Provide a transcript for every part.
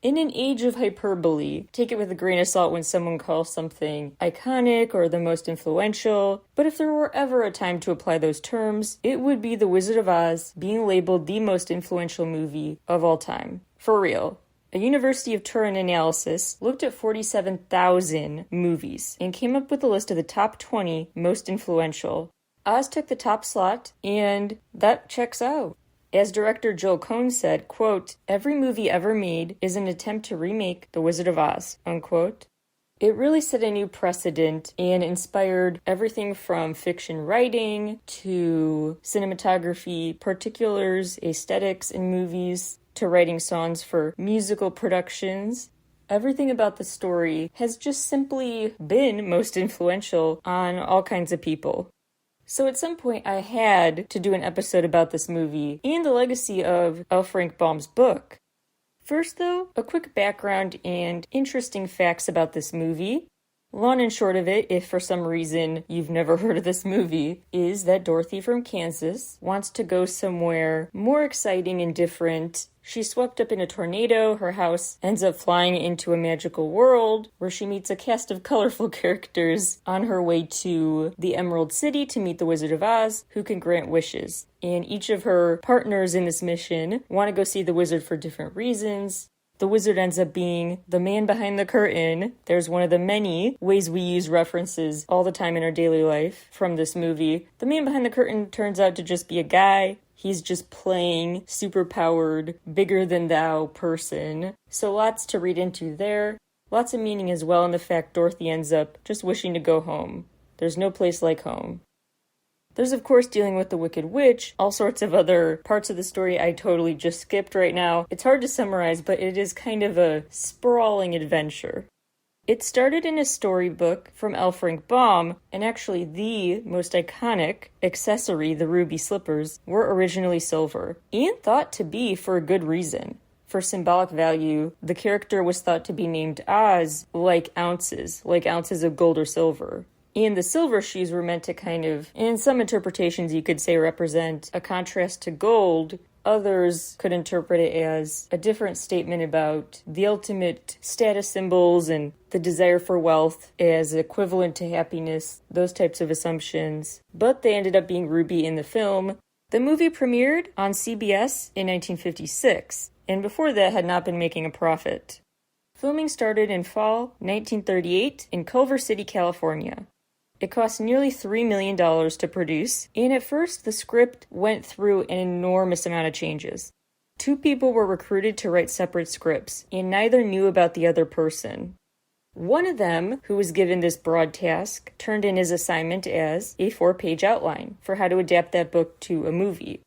In an age of hyperbole, take it with a grain of salt when someone calls something iconic or the most influential, but if there were ever a time to apply those terms, it would be The Wizard of Oz being labeled the most influential movie of all time. For real. A University of Turin analysis looked at 47,000 movies and came up with a list of the top 20 most influential. Oz took the top slot, and that checks out. As director Joel Coen said, quote, "Every movie ever made is an attempt to remake The Wizard of Oz," unquote. It really set a new precedent and inspired everything from fiction writing to cinematography, particulars, aesthetics in movies, to writing songs for musical productions. Everything about the story has just simply been most influential on all kinds of people. So at some point I had to do an episode about this movie and the legacy of L. Frank Baum's book. First though, a quick background and interesting facts about this movie. Long and short of it, if for some reason you've never heard of this movie, is that Dorothy from Kansas wants to go somewhere more exciting and different. She's swept up in a tornado, her house ends up flying into a magical world where she meets a cast of colorful characters on her way to the Emerald City to meet the Wizard of Oz, who can grant wishes. And each of her partners in this mission want to go see the wizard for different reasons. The wizard ends up being the man behind the curtain. There's one of the many ways we use references all the time in our daily life from this movie. The man behind the curtain turns out to just be a guy. He's just playing superpowered, bigger-than-thou person. So lots to read into there. Lots of meaning as well in the fact Dorothy ends up just wishing to go home. There's no place like home. There's, of course, dealing with the Wicked Witch, all sorts of other parts of the story I totally just skipped right now. It's hard to summarize, but it is kind of a sprawling adventure. It started in a storybook from L. Frank Baum, and actually the most iconic accessory, the ruby slippers, were originally silver, and thought to be for a good reason. For symbolic value, the character was thought to be named Oz like ounces of gold or silver. And the silver shoes were meant to kind of, in some interpretations you could say, represent a contrast to gold. Others could interpret it as a different statement about the ultimate status symbols and the desire for wealth as equivalent to happiness, those types of assumptions. But they ended up being ruby in the film. The movie premiered on CBS in 1956, and before that had not been making a profit. Filming started in fall 1938 in Culver City, California. It cost nearly $3 million to produce, and at first the script went through an enormous amount of changes. 2 people were recruited to write separate scripts, and neither knew about the other person. One of them, who was given this broad task, turned in his assignment as a 4-page outline for how to adapt that book to a movie.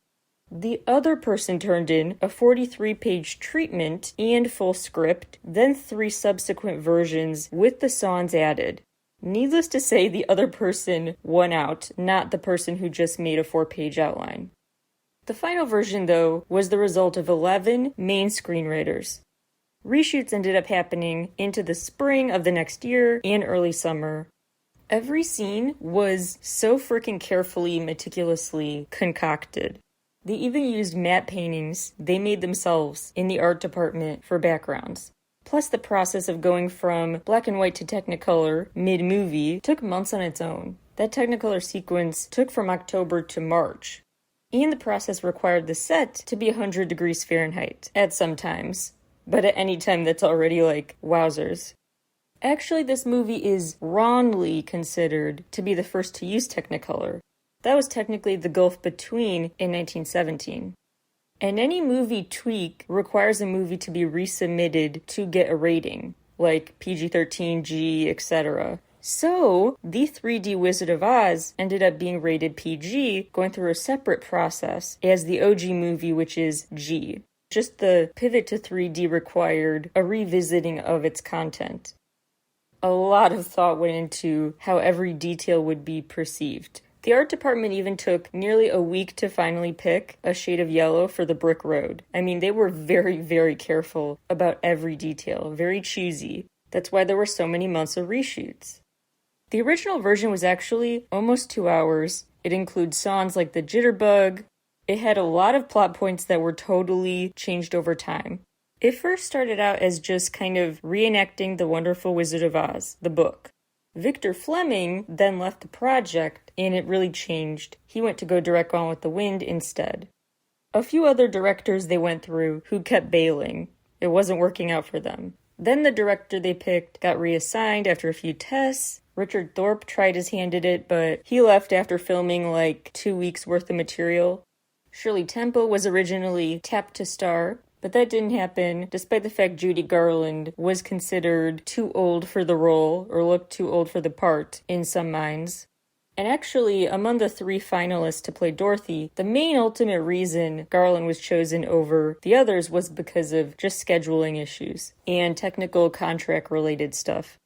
The other person turned in a 43-page treatment and full script, then 3 subsequent versions with the songs added. Needless to say, the other person won out, not the person who just made a 4-page outline. The final version, though, was the result of 11 main screenwriters. Reshoots ended up happening into the spring of the next year and early summer. Every scene was so freaking carefully, meticulously concocted. They even used matte paintings they made themselves in the art department for backgrounds. Plus, the process of going from black and white to Technicolor mid-movie took months on its own. That Technicolor sequence took from October to March. And the process required the set to be 100 degrees Fahrenheit at some times. But at any time, that's already like, wowzers. Actually, this movie is wrongly considered to be the first to use Technicolor. That was technically the Gulf Between in 1917. And any movie tweak requires a movie to be resubmitted to get a rating, like PG-13, G, etc. So, the 3D Wizard of Oz ended up being rated PG, going through a separate process as the OG movie, which is G. Just the pivot to 3D required a revisiting of its content. A lot of thought went into how every detail would be perceived. The art department even took nearly a week to finally pick a shade of yellow for the brick road. I mean, they were very, very careful about every detail, very choosy. That's why there were so many months of reshoots. The original version was actually almost 2 hours. It includes songs like the Jitterbug. It had a lot of plot points that were totally changed over time. It first started out as just kind of reenacting The Wonderful Wizard of Oz, the book. Victor Fleming then left the project, and it really changed. He went to go direct Gone with the Wind instead. A few other directors they went through who kept bailing. It wasn't working out for them. Then the director they picked got reassigned after a few tests. Richard Thorpe tried his hand at it, but he left after filming like 2 weeks worth of material. Shirley Temple was originally tapped to star, but that didn't happen, despite the fact Judy Garland was considered too old for the role, or looked too old for the part, in some minds. And actually, among the 3 finalists to play Dorothy, the main ultimate reason Garland was chosen over the others was because of just scheduling issues and technical contract-related stuff.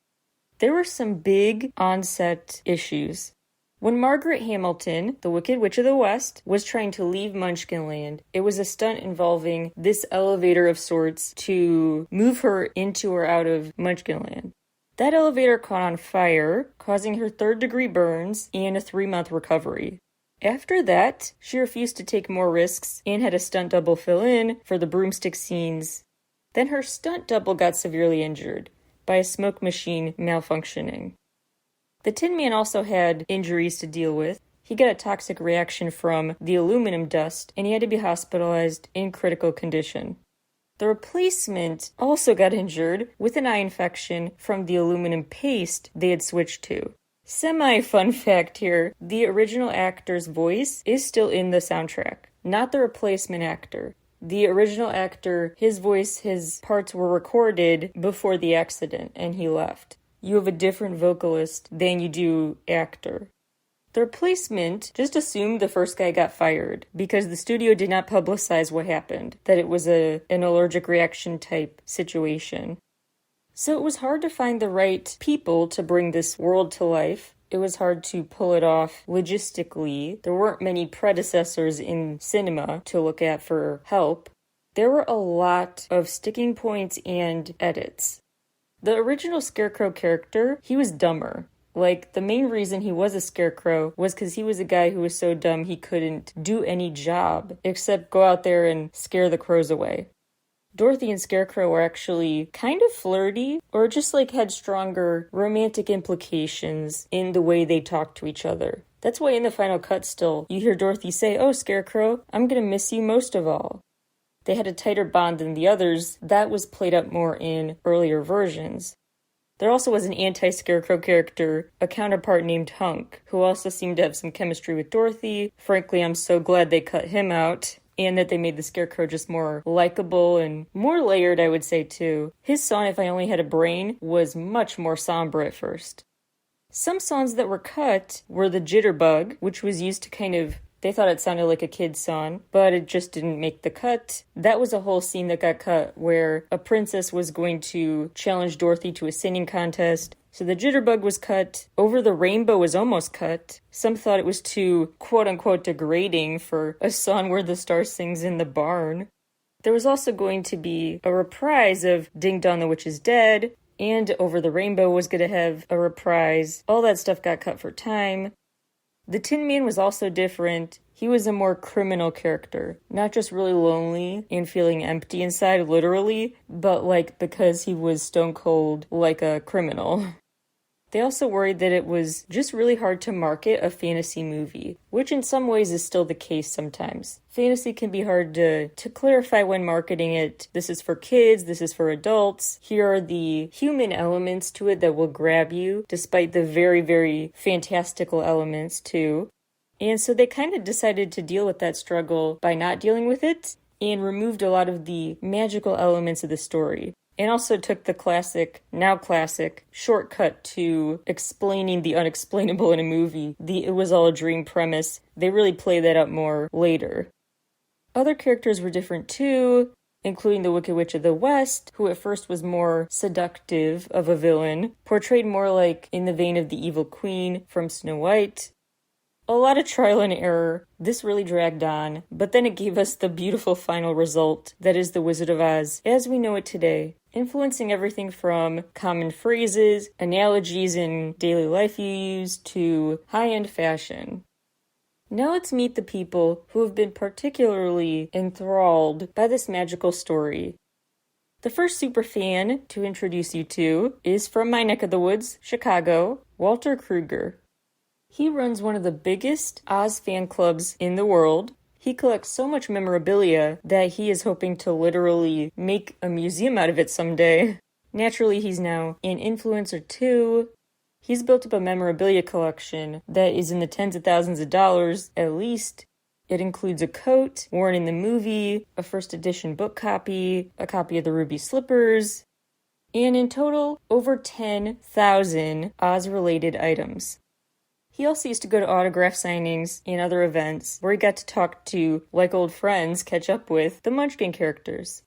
There were some big on-set issues. When Margaret Hamilton, the Wicked Witch of the West, was trying to leave Munchkinland, it was a stunt involving this elevator of sorts to move her into or out of Munchkinland. That elevator caught on fire, causing her 3rd-degree burns and a 3-month recovery. After that, she refused to take more risks and had a stunt double fill in for the broomstick scenes. Then her stunt double got severely injured by a smoke machine malfunctioning. The Tin Man also had injuries to deal with. He got a toxic reaction from the aluminum dust, and he had to be hospitalized in critical condition. The replacement also got injured with an eye infection from the aluminum paste they had switched to. Semi-fun fact here, the original actor's voice is still in the soundtrack, not the replacement actor. The original actor, his voice, his parts were recorded before the accident, and he left. You have a different vocalist than you do actor. The replacement just assumed the first guy got fired because the studio did not publicize what happened, that it was an allergic reaction type situation. So it was hard to find the right people to bring this world to life. It was hard to pull it off logistically. There weren't many predecessors in cinema to look at for help. There were a lot of sticking points and edits. The original Scarecrow character, he was dumber. Like, the main reason he was a scarecrow was because he was a guy who was so dumb he couldn't do any job except go out there and scare the crows away. Dorothy and Scarecrow were actually kind of flirty, or just like had stronger romantic implications in the way they talked to each other. That's why in the final cut still, you hear Dorothy say, "Oh, Scarecrow, I'm gonna miss you most of all." They had a tighter bond than the others. That was played up more in earlier versions. There also was an anti-Scarecrow character, a counterpart named Hunk, who also seemed to have some chemistry with Dorothy. Frankly, I'm so glad they cut him out, and that they made the Scarecrow just more likable and more layered, I would say, too. His song, If I Only Had a Brain, was much more somber at first. Some songs that were cut were the Jitterbug, which was used to kind of, they thought it sounded like a kid's song, but it just didn't make the cut. That was a whole scene that got cut where a princess was going to challenge Dorothy to a singing contest. So the Jitterbug was cut. Over the Rainbow was almost cut. Some thought it was too quote-unquote degrading for a song where the star sings in the barn. There was also going to be a reprise of Ding Dong the Witch is Dead, and Over the Rainbow was going to have a reprise. All that stuff got cut for time. The Tin Man was also different. He was a more criminal character, not just really lonely and feeling empty inside, literally, but like because he was stone cold like a criminal. They also worried that it was just really hard to market a fantasy movie, which in some ways is still the case sometimes. Fantasy can be hard to clarify when marketing it. This is for kids, this is for adults. Here are the human elements to it that will grab you, despite the very, very fantastical elements too. And so they kind of decided to deal with that struggle by not dealing with it, and removed a lot of the magical elements of the story. And also took the now classic, shortcut to explaining the unexplainable in a movie. It was all a dream premise. They really play that up more later. Other characters were different too, including the Wicked Witch of the West, who at first was more seductive of a villain, portrayed more like in the vein of the evil queen from Snow White. A lot of trial and error. This really dragged on, but then it gave us the beautiful final result that is The Wizard of Oz as we know it today, influencing everything from common phrases, analogies in daily life you use, to high-end fashion. Now let's meet the people who have been particularly enthralled by this magical story. The first superfan to introduce you to is from my neck of the woods, Chicago, Walter Kruger. He runs one of the biggest Oz fan clubs in the world. He collects so much memorabilia that he is hoping to literally make a museum out of it someday. Naturally, he's now an influencer too. He's built up a memorabilia collection that is in the tens of thousands of dollars at least. It includes a coat worn in the movie, a first edition book copy, a copy of the Ruby Slippers, and in total, over 10,000 Oz-related items. He also used to go to autograph signings and other events where he got to talk to, like old friends, catch up with the Munchkin characters.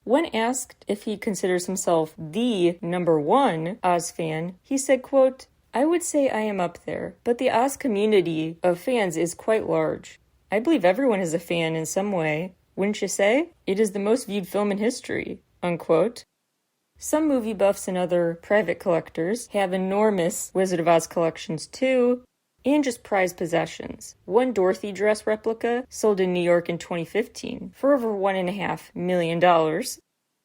When asked if he considers himself the number one Oz fan, he said, quote, "I would say I am up there, but the Oz community of fans is quite large. I believe everyone is a fan in some way. Wouldn't you say? It is the most viewed film in history," unquote. Some movie buffs and other private collectors have enormous Wizard of Oz collections too, and just prized possessions. One Dorothy dress replica sold in New York in 2015 for over $1.5 million.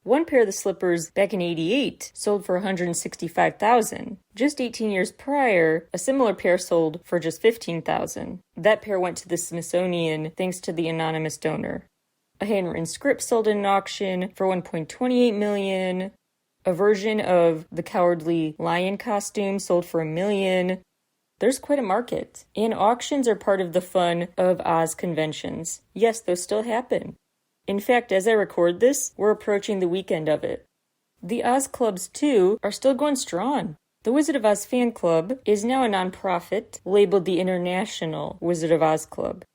One pair of the slippers back in '88 sold for $165,000. Just 18 years prior, a similar pair sold for just $15,000. That pair went to the Smithsonian thanks to the anonymous donor. A handwritten script sold in an auction for $1.28 million. A version of the Cowardly Lion costume sold for $1 million. There's quite a market, and auctions are part of the fun of Oz conventions. Yes, those still happen. In fact, as I record this, we're approaching the weekend of it. The Oz clubs, too, are still going strong. The Wizard of Oz fan club is now a nonprofit labeled the International Wizard of Oz Club.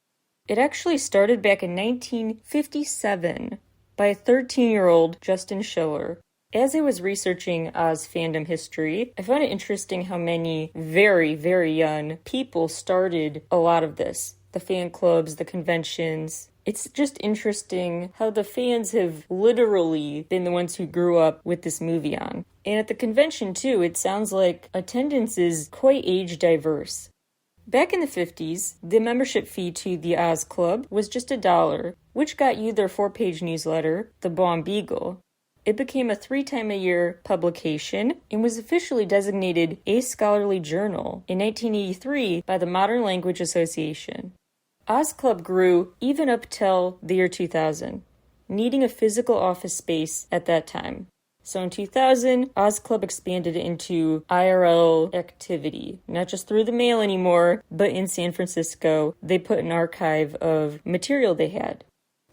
It actually started back in 1957 by a 13-year-old Justin Schiller. As I was researching Oz fandom history, I found it interesting how many very, very young people started a lot of this. The fan clubs, the conventions. It's just interesting how the fans have literally been the ones who grew up with this movie on. And at the convention, too, it sounds like attendance is quite age diverse. Back in the 50s, the membership fee to the Oz Club was just $1, which got you their 4-page newsletter, The Baum Beagle. It became a 3-time-a-year publication and was officially designated a scholarly journal in 1983 by the Modern Language Association. Oz Club grew even up till the year 2000, needing a physical office space at that time. So in 2000, Oz Club expanded into IRL activity, not just through the mail anymore, but in San Francisco, they put an archive of material they had.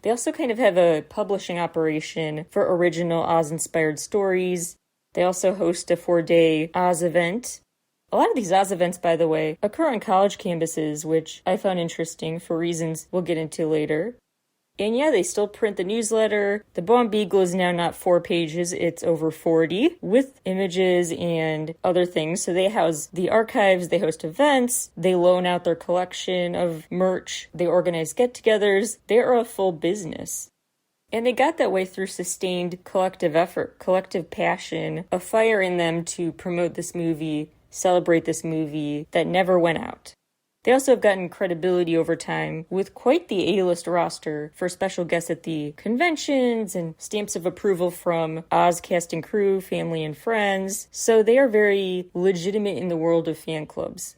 They also kind of have a publishing operation for original Oz-inspired stories. They also host a 4-day Oz event. A lot of these Oz events, by the way, occur on college campuses, which I found interesting for reasons we'll get into later. And yeah, they still print the newsletter. The Baum Beagle is now not 4 pages, it's over 40, with images and other things. So they house the archives, they host events, they loan out their collection of merch, they organize get-togethers. They are a full business. And they got that way through sustained collective effort, collective passion, a fire in them to promote this movie, celebrate this movie that never went out. They also have gotten credibility over time with quite the A-list roster for special guests at the conventions and stamps of approval from Oz cast and crew, family, and friends. So they are very legitimate in the world of fan clubs.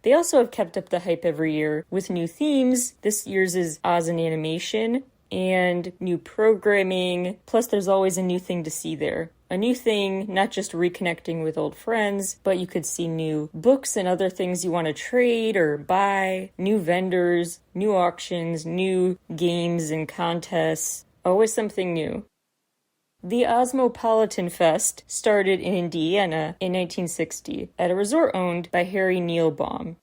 They also have kept up the hype every year with new themes. This year's is Oz in animation and new programming. Plus, there's always a new thing to see there. A new thing, not just reconnecting with old friends, but you could see new books and other things you want to trade or buy, new vendors, new auctions, new games and contests. Always something new. The Ozmopolitan Fest started in Indiana in 1960 at a resort owned by Harry Neilbaum.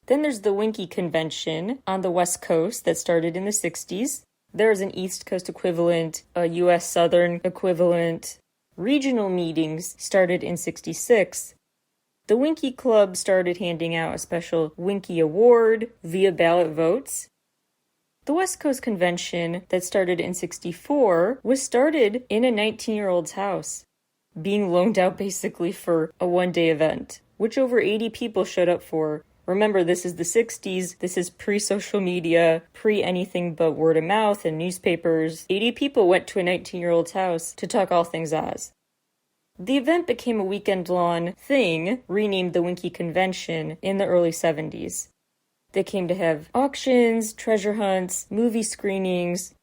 Then there's the Winky Convention on the West Coast that started in the 60s. There's an East Coast equivalent, a U.S. Southern equivalent. Regional meetings started in 66. The Winky Club started handing out a special Winky Award via ballot votes. The West Coast Convention that started in 64 was started in a 19-year-old's house, being loaned out basically for a one-day event, which over 80 people showed up for. Remember, this is the 60s, this is pre-social media, pre-anything but word of mouth and newspapers. 80 people went to a 19-year-old's house to talk all things Oz. The event became a weekend-long thing, renamed the Winky Convention, in the early 70s. They came to have auctions, treasure hunts, movie screenings.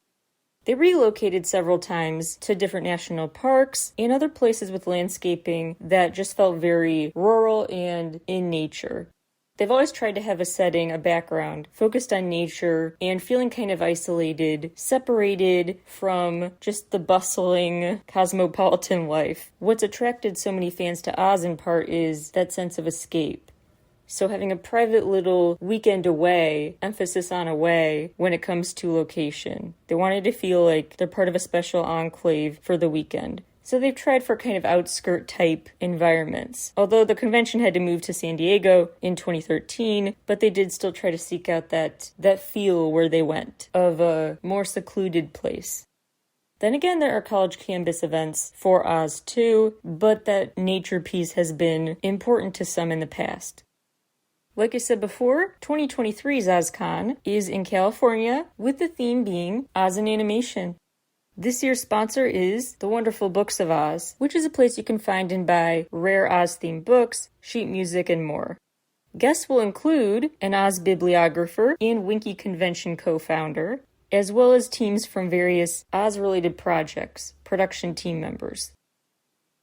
They relocated several times to different national parks and other places with landscaping that just felt very rural and in nature. They've always tried to have a setting, a background, focused on nature and feeling kind of isolated, separated from just the bustling cosmopolitan life. What's attracted so many fans to Oz in part is that sense of escape. So having a private little weekend away, emphasis on away, when it comes to location. They wanted to feel like they're part of a special enclave for the weekend. So they've tried for kind of outskirt type environments. Although the convention had to move to San Diego in 2013, but they did still try to seek out that feel where they went, of a more secluded place. Then again, there are college campus events for Oz too, but that nature piece has been important to some in the past. Like I said before, 2023's OzCon is in California, with the theme being Oz in Animation. This year's sponsor is The Wonderful Books of Oz, which is a place you can find and buy rare Oz-themed books, sheet music, and more. Guests will include an Oz bibliographer and Winky Convention co-founder, as well as teams from various Oz-related projects, production team members.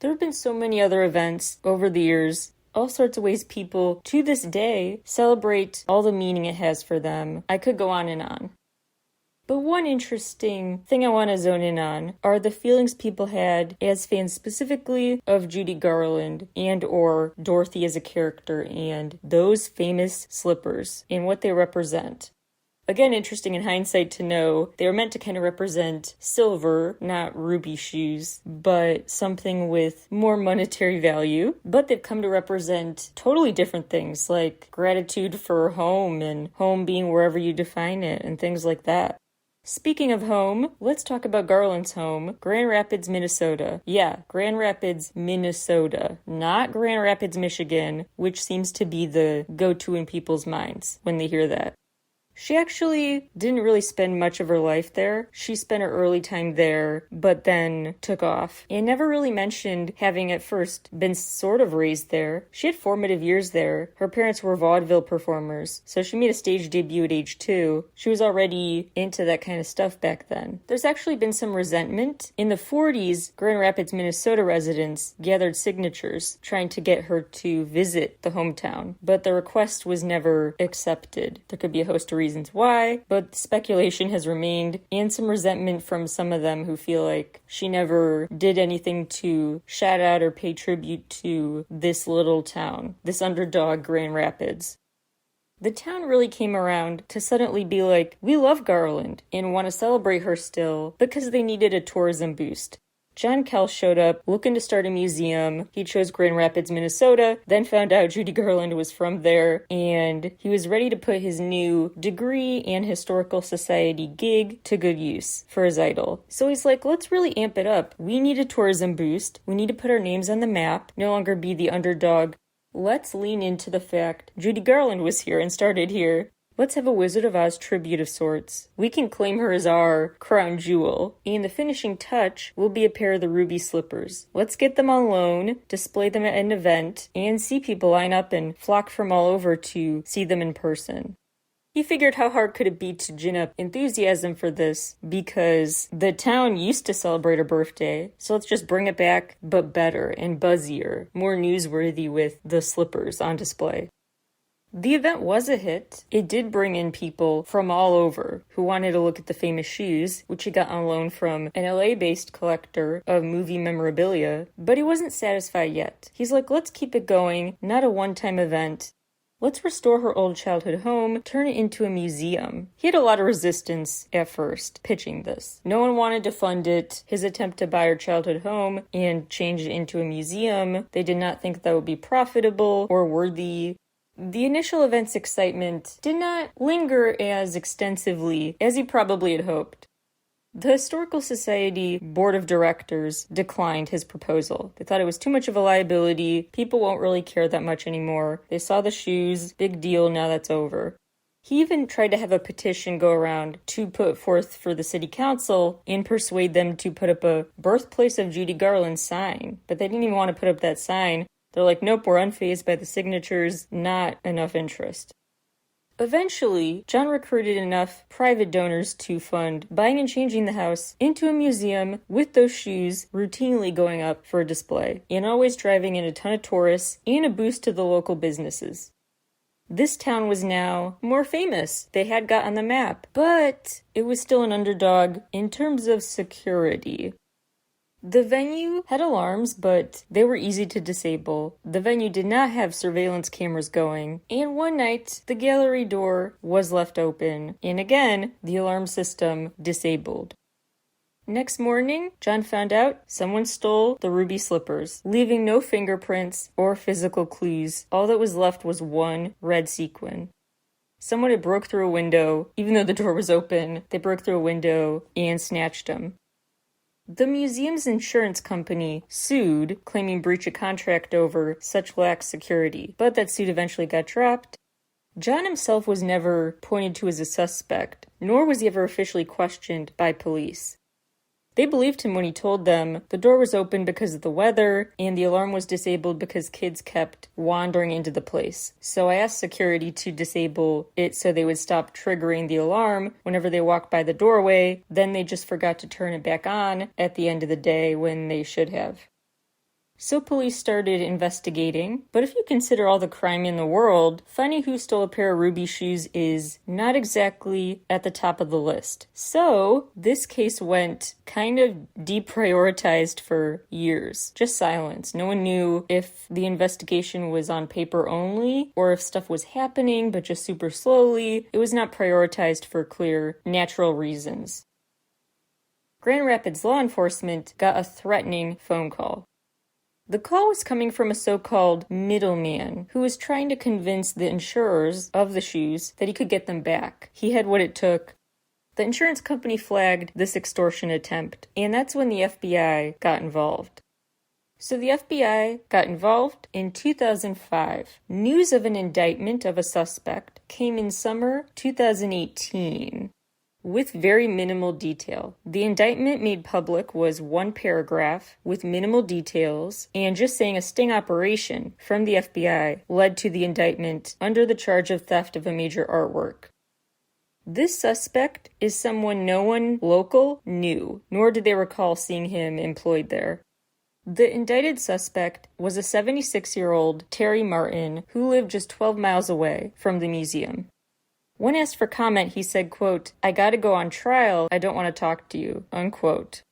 There have been so many other events over the years, all sorts of ways people, to this day, celebrate all the meaning it has for them. I could go on and on. But one interesting thing I want to zone in on are the feelings people had as fans specifically of Judy Garland and or Dorothy as a character and those famous slippers and what they represent. Again, interesting in hindsight to know they were meant to kind of represent silver, not ruby shoes, but something with more monetary value. But they've come to represent totally different things like gratitude for home and home being wherever you define it and things like that. Speaking of home, let's talk about Garland's home, Grand Rapids, Minnesota. Yeah, Grand Rapids, Minnesota, not Grand Rapids, Michigan, which seems to be the go-to in people's minds when they hear that. She actually didn't really spend much of her life there. She spent her early time there, but then took off, and never really mentioned having at first been sort of raised there. She had formative years there. Her parents were vaudeville performers, so she made a stage debut at age 2. She was already into that kind of stuff back then. There's actually been some resentment. In the 40s, Grand Rapids, Minnesota residents gathered signatures trying to get her to visit the hometown, but the request was never accepted. There could be a host of reasons why, but speculation has remained, and some resentment from some of them who feel like she never did anything to shout out or pay tribute to this little town, this underdog Grand Rapids. The town really came around to suddenly be like, we love Garland and want to celebrate her still because they needed a tourism boost. John Kell showed up looking to start a museum. He chose Grand Rapids, Minnesota, then found out Judy Garland was from there, and he was ready to put his new degree and historical society gig to good use for his idol. So he's like, let's really amp it up. We need a tourism boost. We need to put our names on the map, no longer be the underdog. Let's lean into the fact Judy Garland was here and started here. Let's have a Wizard of Oz tribute of sorts. We can claim her as our crown jewel. And the finishing touch will be a pair of the ruby slippers. Let's get them on loan, display them at an event, and see people line up and flock from all over to see them in person. He figured how hard could it be to gin up enthusiasm for this because the town used to celebrate her birthday, so let's just bring it back, but better and buzzier, more newsworthy with the slippers on display. The event was a hit. It did bring in people from all over who wanted to look at the famous shoes, which he got on loan from an LA-based collector of movie memorabilia, but he wasn't satisfied yet. He's like, let's keep it going, not a one-time event. Let's restore her old childhood home, turn it into a museum. He had a lot of resistance at first, pitching this. No one wanted to fund it. His attempt to buy her childhood home and change it into a museum, they did not think that would be profitable or worthy. The initial event's excitement did not linger as extensively as he probably had hoped. The Historical Society Board of Directors declined his proposal. They thought it was too much of a liability. People won't really care that much anymore. They saw the shoes. Big deal. Now that's over. He even tried to have a petition go around to put forth for the city council and persuade them to put up a Birthplace of Judy Garland sign. But they didn't even want to put up that sign. They're like, nope, we're unfazed by the signatures. Not enough interest. Eventually, John recruited enough private donors to fund buying and changing the house into a museum with those shoes routinely going up for a display, and always driving in a ton of tourists and a boost to the local businesses. This town was now more famous. They had got on the map, but it was still an underdog in terms of security. The venue had alarms, but they were easy to disable. The venue did not have surveillance cameras going, and one night, the gallery door was left open, and again, the alarm system disabled. Next morning, John found out someone stole the ruby slippers, leaving no fingerprints or physical clues. All that was left was one red sequin. Someone had broke through a window, even though the door was open. They broke through a window and snatched them. The museum's insurance company sued, claiming breach of contract over such lax security, but that suit eventually got dropped. John himself was never pointed to as a suspect, nor was he ever officially questioned by police. They believed him when he told them the door was open because of the weather and the alarm was disabled because kids kept wandering into the place. So I asked security to disable it so they would stop triggering the alarm whenever they walked by the doorway. Then they just forgot to turn it back on at the end of the day when they should have. So police started investigating, but if you consider all the crime in the world, finding who stole a pair of ruby shoes is not exactly at the top of the list. So this case went kind of deprioritized for years. Just silence. No one knew if the investigation was on paper only or if stuff was happening but just super slowly. It was not prioritized for clear, natural reasons. Grand Rapids law enforcement got a threatening phone call. The call was coming from a so-called middleman who was trying to convince the insurers of the shoes that he could get them back. He had what it took. The insurance company flagged this extortion attempt, and that's when the FBI got involved. So the FBI got involved in 2005. News of an indictment of a suspect came in summer 2018. With very minimal detail. The indictment made public was one paragraph with minimal details, and just saying a sting operation from the FBI led to the indictment under the charge of theft of a major artwork. This suspect is someone no one local knew, nor did they recall seeing him employed there. The indicted suspect was a 76-year-old Terry Martin who lived just 12 miles away from the museum. When asked for comment, he said, quote, "I gotta go on trial, I don't want to talk to you," unquote.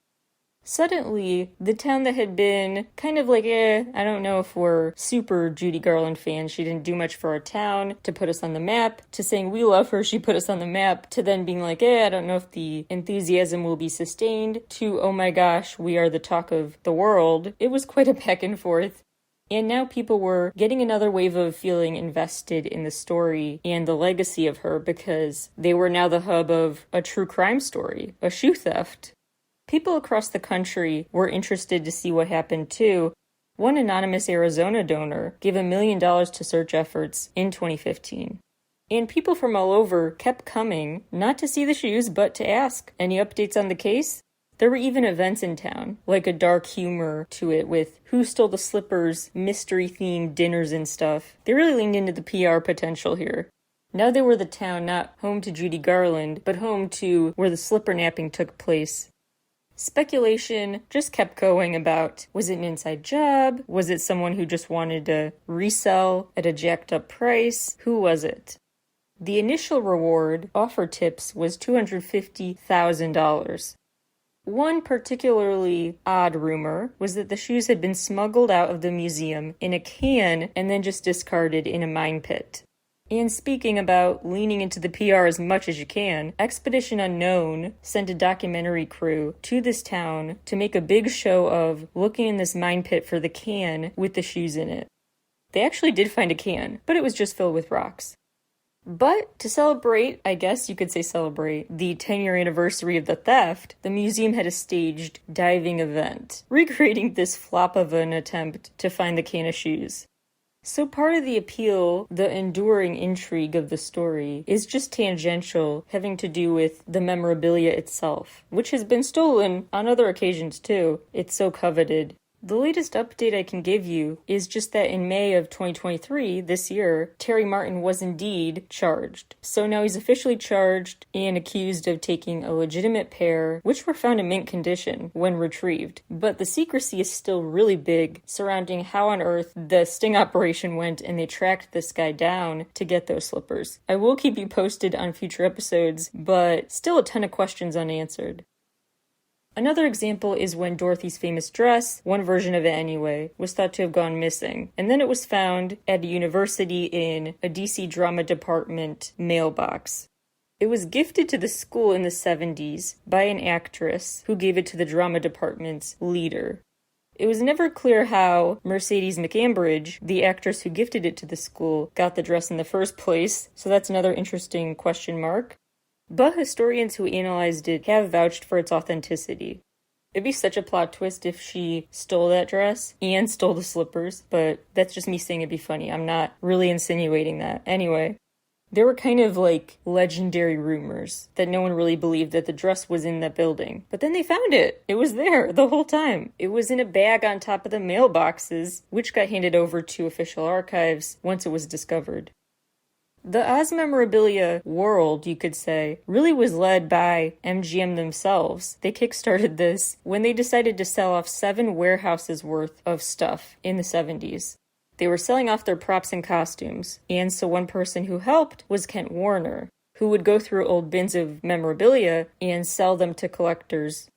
Suddenly, the town that had been kind of like, I don't know if we're super Judy Garland fans, she didn't do much for our town, to put us on the map, to saying we love her, she put us on the map, to then being like, I don't know if the enthusiasm will be sustained, to, oh my gosh, we are the talk of the world. It was quite a back and forth. And now people were getting another wave of feeling invested in the story and the legacy of her because they were now the hub of a true crime story, a shoe theft. People across the country were interested to see what happened too. One anonymous Arizona donor gave $1 million to search efforts in 2015. And people from all over kept coming, not to see the shoes, but to ask, any updates on the case? There were even events in town, like a dark humor to it with who stole the slippers, mystery-themed dinners and stuff. They really leaned into the PR potential here. Now they were the town not home to Judy Garland, but home to where the slipper napping took place. Speculation just kept going about, was it an inside job? Was it someone who just wanted to resell at a jacked up price? Who was it? The initial reward, offer tips, was $250,000. One particularly odd rumor was that the shoes had been smuggled out of the museum in a can and then just discarded in a mine pit. And speaking about leaning into the PR as much as you can, Expedition Unknown sent a documentary crew to this town to make a big show of looking in this mine pit for the can with the shoes in it. They actually did find a can, but it was just filled with rocks. But to celebrate, I guess you could say celebrate, the 10-year anniversary of the theft, the museum had a staged diving event, recreating this flop of an attempt to find the can of shoes. So part of the appeal, the enduring intrigue of the story, is just tangential, having to do with the memorabilia itself, which has been stolen on other occasions too. It's so coveted. The latest update I can give you is just that in May of 2023, this year, Terry Martin was indeed charged. So now he's officially charged and accused of taking a legitimate pair, which were found in mint condition when retrieved. But the secrecy is still really big surrounding how on earth the sting operation went and they tracked this guy down to get those slippers. I will keep you posted on future episodes, but still a ton of questions unanswered. Another example is when Dorothy's famous dress, one version of it anyway, was thought to have gone missing, and then it was found at a university in a DC drama department mailbox. It was gifted to the school in the 70s by an actress who gave it to the drama department's leader. It was never clear how Mercedes McAmbridge, the actress who gifted it to the school, got the dress in the first place, so that's another interesting question mark. But historians who analyzed it have vouched for its authenticity. It'd be such a plot twist if she stole that dress and stole the slippers, but that's just me saying it'd be funny. I'm not really insinuating that. Anyway, there were kind of like legendary rumors that no one really believed that the dress was in that building. But then they found it. It was there the whole time. It was in a bag on top of the mailboxes, which got handed over to official archives once it was discovered. The Oz memorabilia world, you could say, really was led by MGM themselves. They kickstarted this when they decided to sell off 7 warehouses worth of stuff in the 70s. They were selling off their props and costumes, and so one person who helped was Kent Warner, who would go through old bins of memorabilia and sell them to collectors.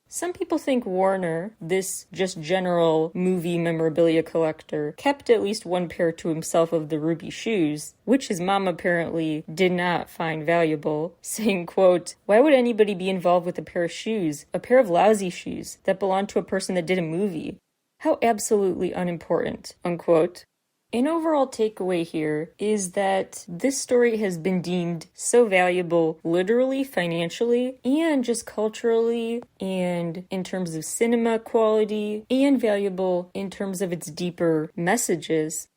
Some people think Warner, this just general movie memorabilia collector, kept at least one pair to himself of the ruby shoes, which his mom apparently did not find valuable, saying, quote, "Why would anybody be involved with a pair of shoes, a pair of lousy shoes, that belonged to a person that did a movie? How absolutely unimportant," unquote. An overall takeaway here is that this story has been deemed so valuable literally, financially, and just culturally, and in terms of cinema quality, and valuable in terms of its deeper messages.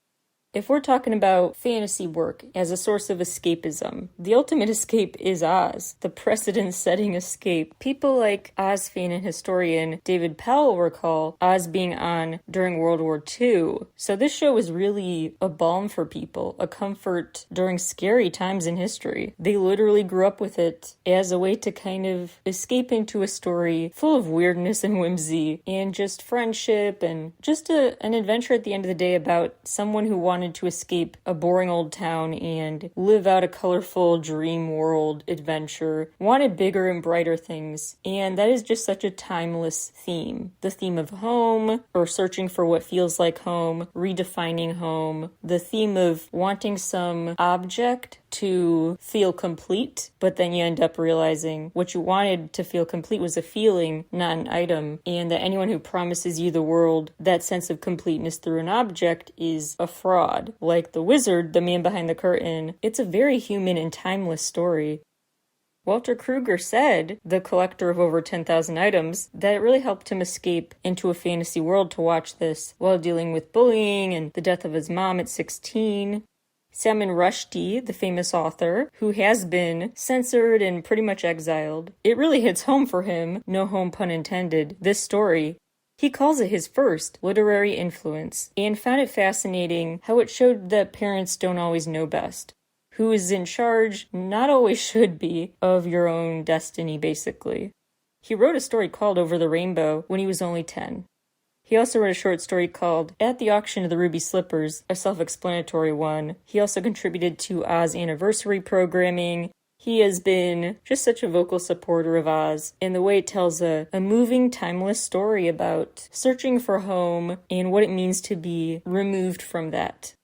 If we're talking about fantasy work as a source of escapism, the ultimate escape is Oz, the precedent-setting escape. People like Oz fan and historian David Powell recall Oz being on during World War II. So this show was really a balm for people, a comfort during scary times in history. They literally grew up with it as a way to kind of escape into a story full of weirdness and whimsy, and just friendship, and just an adventure at the end of the day about someone who wanted to escape a boring old town and live out a colorful dream world adventure, wanted bigger and brighter things, and that is just such a timeless theme. The theme of home, or searching for what feels like home, redefining home, the theme of wanting some object to feel complete, but then you end up realizing what you wanted to feel complete was a feeling, not an item, and that anyone who promises you the world that sense of completeness through an object is a fraud. Like the wizard, the man behind the curtain, it's a very human and timeless story. Walter Kruger said, the collector of over 10,000 items, that it really helped him escape into a fantasy world to watch this while dealing with bullying and the death of his mom at 16. Salman Rushdie, the famous author, who has been censored and pretty much exiled, it really hits home for him, no home pun intended, this story. He calls it his first literary influence, and found it fascinating how it showed that parents don't always know best. Who is in charge, not always should be, of your own destiny, basically. He wrote a story called Over the Rainbow when he was only 10. He also wrote a short story called At the Auction of the Ruby Slippers, a self-explanatory one. He also contributed to Oz anniversary programming. He has been just such a vocal supporter of Oz, and the way it tells a moving, timeless story about searching for home and what it means to be removed from that.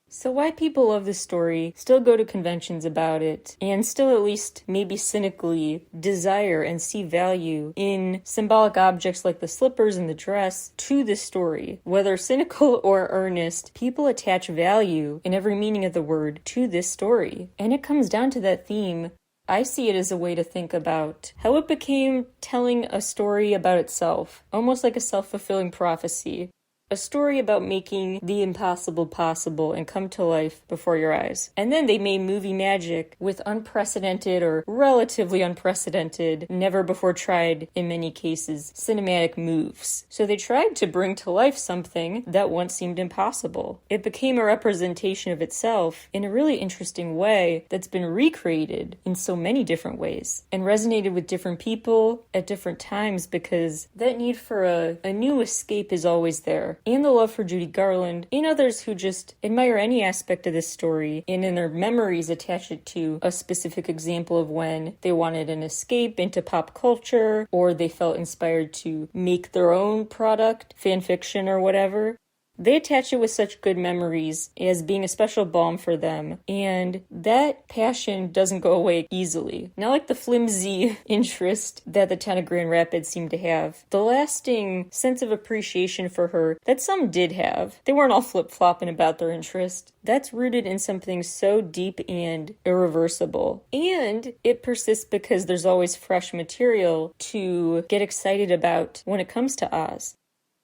So why people love this story, still go to conventions about it, and still at least maybe cynically desire and see value in symbolic objects like the slippers and the dress to this story. Whether cynical or earnest, people attach value in every meaning of the word to this story. And it comes down to that theme. I see it as a way to think about how it became telling a story about itself, almost like a self-fulfilling prophecy. A story about making the impossible possible and come to life before your eyes. And then they made movie magic with unprecedented or relatively unprecedented, never before tried in many cases, cinematic moves. So they tried to bring to life something that once seemed impossible. It became a representation of itself in a really interesting way that's been recreated in so many different ways and resonated with different people at different times because that need for a new escape is always there. And the love for Judy Garland, and others who just admire any aspect of this story and in their memories attach it to a specific example of when they wanted an escape into pop culture or they felt inspired to make their own product, fan fiction or whatever. They attach it with such good memories as being a special balm for them, and that passion doesn't go away easily. Not like the flimsy interest that the town of Grand Rapids seemed to have. The lasting sense of appreciation for her that some did have. They weren't all flip-flopping about their interest. That's rooted in something so deep and irreversible. And it persists because there's always fresh material to get excited about when it comes to Oz.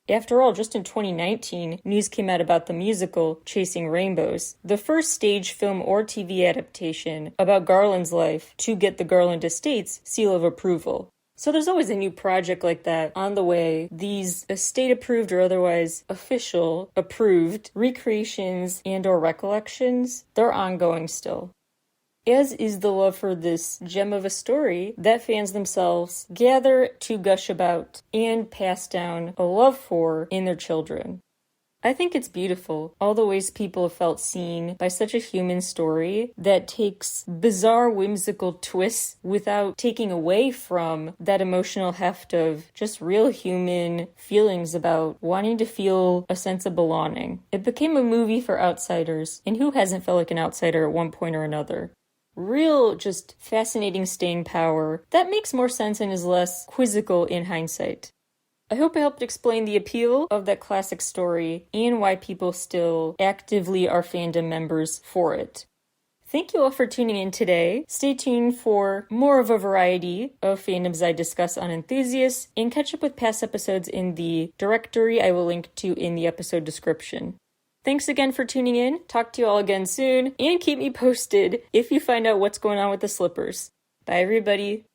After all, just in 2019, news came out about the musical Chasing Rainbows, the first stage, film, or TV adaptation about Garland's life to get the Garland Estate's seal of approval. So there's always a new project like that on the way. These estate-approved or otherwise official approved recreations and or recollections, they're ongoing still. As is the love for this gem of a story that fans themselves gather to gush about and pass down a love for in their children. I think it's beautiful, all the ways people have felt seen by such a human story that takes bizarre, whimsical twists without taking away from that emotional heft of just real human feelings about wanting to feel a sense of belonging. It became a movie for outsiders, and who hasn't felt like an outsider at one point or another? Real, just fascinating staying power that makes more sense and is less quizzical in hindsight. I hope I helped explain the appeal of that classic story and why people still actively are fandom members for it. Thank you all for tuning in today. Stay tuned for more of a variety of fandoms I discuss on Enthusiasts and catch up with past episodes in the directory I will link to in the episode description. Thanks again for tuning in. Talk to you all again soon, and keep me posted if you find out what's going on with the slippers. Bye, everybody.